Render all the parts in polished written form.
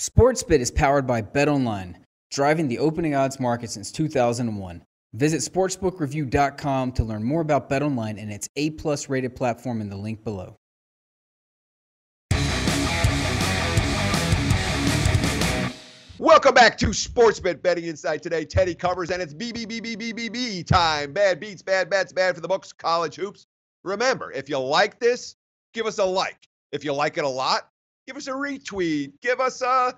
Sportsbet is powered by BetOnline, driving the opening odds market since 2001. Visit sportsbookreview.com to learn more about BetOnline and its A+ rated platform in the link below. Welcome back to Sportsbet Betting Insight. Today, Teddy covers, and it's BBBBBBB time. Bad beats, bad bets, bad for the books, college hoops. Remember, if you like this, give us a like. If you like it a lot, give us a retweet. Give us a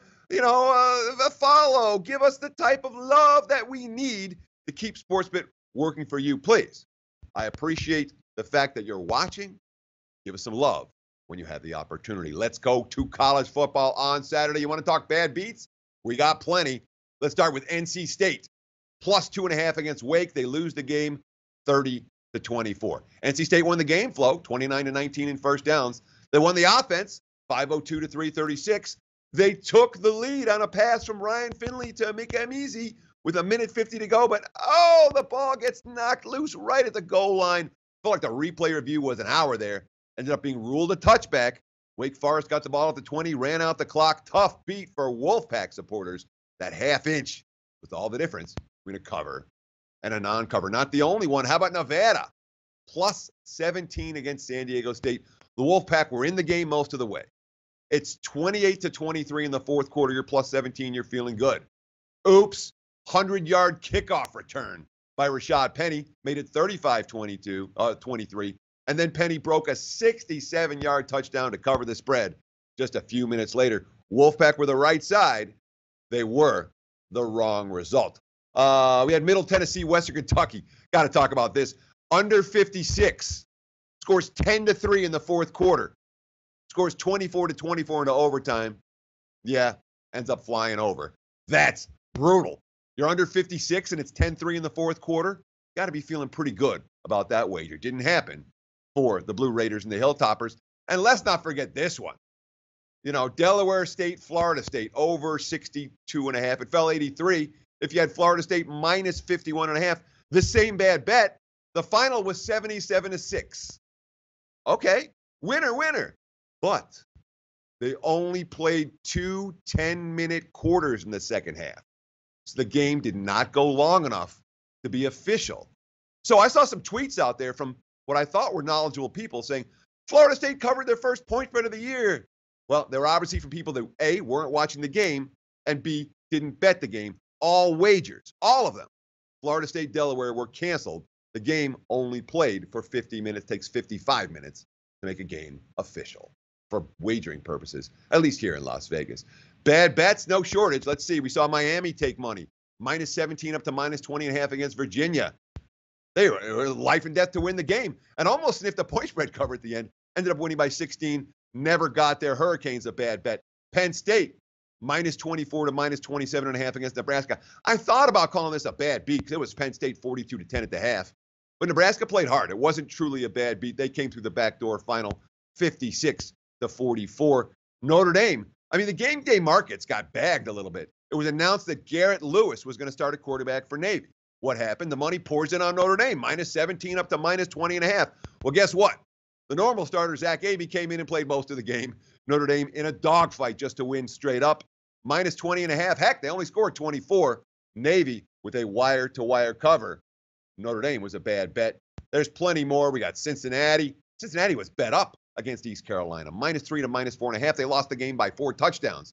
follow. Give us the type of love that we need to keep Sportsbet working for you, please. I appreciate the fact that you're watching. Give us some love when you have the opportunity. Let's go to college football on Saturday. You want to talk bad beats? We got plenty. Let's start with NC State. Plus 2.5 against Wake. They lose the game 30-24. NC State won the game flow, 29-19 in first downs. They won the offense, 502 to 336. They took the lead on a pass from Ryan Finley to Mick Amizi with 1:50 to go. But, the ball gets knocked loose right at the goal line. Felt like the replay review was an hour there. Ended up being ruled a touchback. Wake Forest got the ball at the 20, ran out the clock. Tough beat for Wolfpack supporters. That half inch with all the difference between a cover and a non-cover. Not the only one. How about Nevada? Plus 17 against San Diego State. The Wolfpack were in the game most of the way. It's 28-23 in the fourth quarter. You're plus 17. You're feeling good. Oops. 100-yard kickoff return by Rashad Penny. Made it 23. And then Penny broke a 67-yard touchdown to cover the spread just a few minutes later. Wolfpack were the right side. They were the wrong result. We had Middle Tennessee, Western Kentucky. Got to talk about this. Under 56. Scores 10-3 in the fourth quarter. Scores 24-24 into overtime. Yeah, ends up flying over. That's brutal. You're under 56 and it's 10-3 in the fourth quarter. Got to be feeling pretty good about that wager. Didn't happen for the Blue Raiders and the Hilltoppers. And let's not forget this one. Delaware State, Florida State, over 62.5. It fell 83. If you had Florida State minus 51.5, the same bad bet. The final was 77-6. Okay, winner. But they only played 2 10-minute quarters in the second half. So the game did not go long enough to be official. So I saw some tweets out there from what I thought were knowledgeable people saying, Florida State covered their first point spread of the year. Well, they were obviously from people that, A, weren't watching the game, and B, didn't bet the game. All wagers, all of them, Florida State, Delaware, were canceled. The game only played for 50 minutes, takes 55 minutes to make a game official for wagering purposes, at least here in Las Vegas. Bad bets, no shortage. Let's see. We saw Miami take money, minus 17 up to minus 20.5 against Virginia. They were life and death to win the game and almost sniffed a point spread cover at the end. Ended up winning by 16. Never got there. Hurricanes, a bad bet. Penn State, minus 24 to minus 27.5 against Nebraska. I thought about calling this a bad beat because it was Penn State 42-10 at the half. But Nebraska played hard. It wasn't truly a bad beat. They came through the back door, final 56-44. Notre Dame, the game day markets got bagged a little bit. It was announced that Garrett Lewis was going to start a quarterback for Navy. What happened? The money pours in on Notre Dame, minus 17 up to minus 20.5. Well, guess what? The normal starter, Zach Abey, came in and played most of the game. Notre Dame in a dogfight just to win straight up. Minus 20.5. Heck, they only scored 24. Navy with a wire-to-wire cover. Notre Dame was a bad bet. There's plenty more. We got Cincinnati. Cincinnati was bet up against East Carolina. Minus 3 to minus 4.5. They lost the game by 4 touchdowns.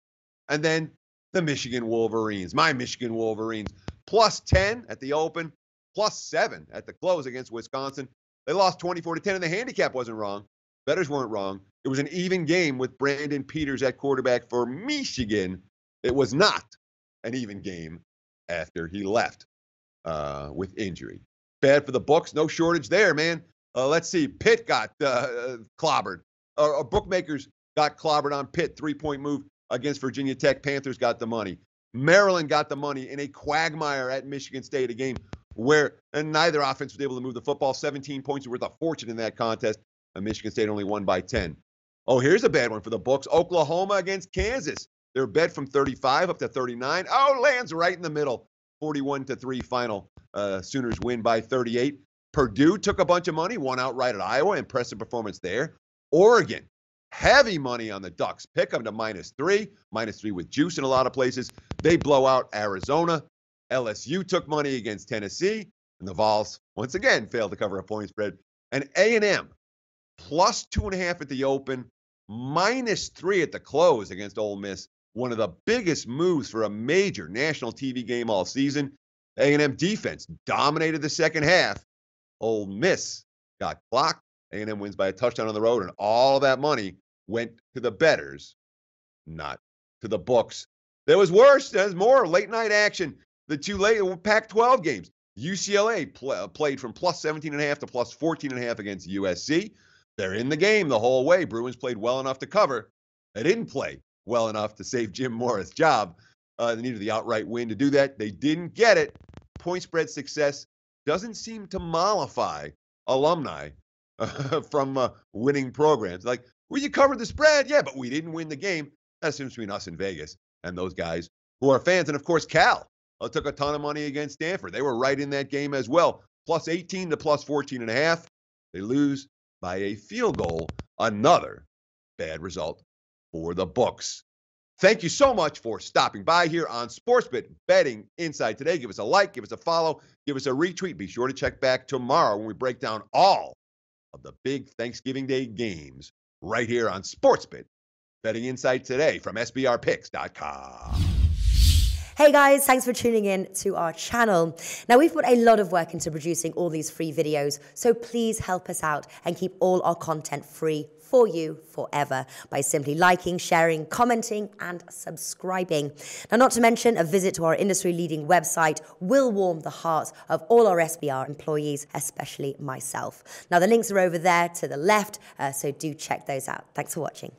And then the Michigan Wolverines. My Michigan Wolverines. Plus 10 at the open, plus 7 at the close against Wisconsin. They lost 24-10, and the handicap wasn't wrong. Bettors weren't wrong. It was an even game with Brandon Peters at quarterback for Michigan. It was not an even game after he left with injury. Bad for the books. No shortage there, man. Let's see. Pitt got clobbered. Bookmakers got clobbered on Pitt. 3-point move against Virginia Tech. Panthers got the money. Maryland got the money in a quagmire at Michigan State, a game where neither offense was able to move the football. 17 points were worth a fortune in that contest, and Michigan State only won by 10. Oh, here's a bad one for the books. Oklahoma against Kansas. They're bet from 35 up to 39. Oh, lands right in the middle. 41-3 final. Sooners win by 38. Purdue took a bunch of money, won outright at Iowa. Impressive performance there. Oregon Heavy money on the Ducks. Pick them to -3 with juice in a lot of places. They blow out Arizona. LSU took money against Tennessee, and the Vols once again failed to cover a point spread. And A&M +2.5 at the open, -3 at the close against Ole Miss. One of the biggest moves for a major national TV game all season. A&M defense dominated the second half. Ole Miss got clocked. A&M wins by a touchdown on the road, and all that money went to the bettors, not to the books. There was worse. There's more late night action. The two late Pac-12 games. UCLA played from +17.5 to +14.5 against USC. They're in the game the whole way. Bruins played well enough to cover. They didn't play well enough to save Jim Morris' job. They needed the outright win to do that. They didn't get it. Point spread success doesn't seem to mollify alumni from winning programs. Like, well, you covered the spread. Yeah, but we didn't win the game. That's between us and Vegas and those guys who are fans. And, of course, Cal took a ton of money against Stanford. They were right in that game as well. +18 to +14.5. They lose by a field goal. Another bad result for the books. Thank you so much for stopping by here on Sportsbet Betting Insight today. Give us a like, give us a follow, give us a retweet. Be sure to check back tomorrow when we break down all of the big Thanksgiving Day games right here on Sportsbet Betting Insight today from SBRpicks.com. Hey guys, thanks for tuning in to our channel. Now, we've put a lot of work into producing all these free videos, so please help us out and keep all our content free for you forever by simply liking, sharing, commenting, and subscribing. Now, not to mention, a visit to our industry-leading website will warm the hearts of all our SBR employees, especially myself. Now, the links are over there to the left, so do check those out. Thanks for watching.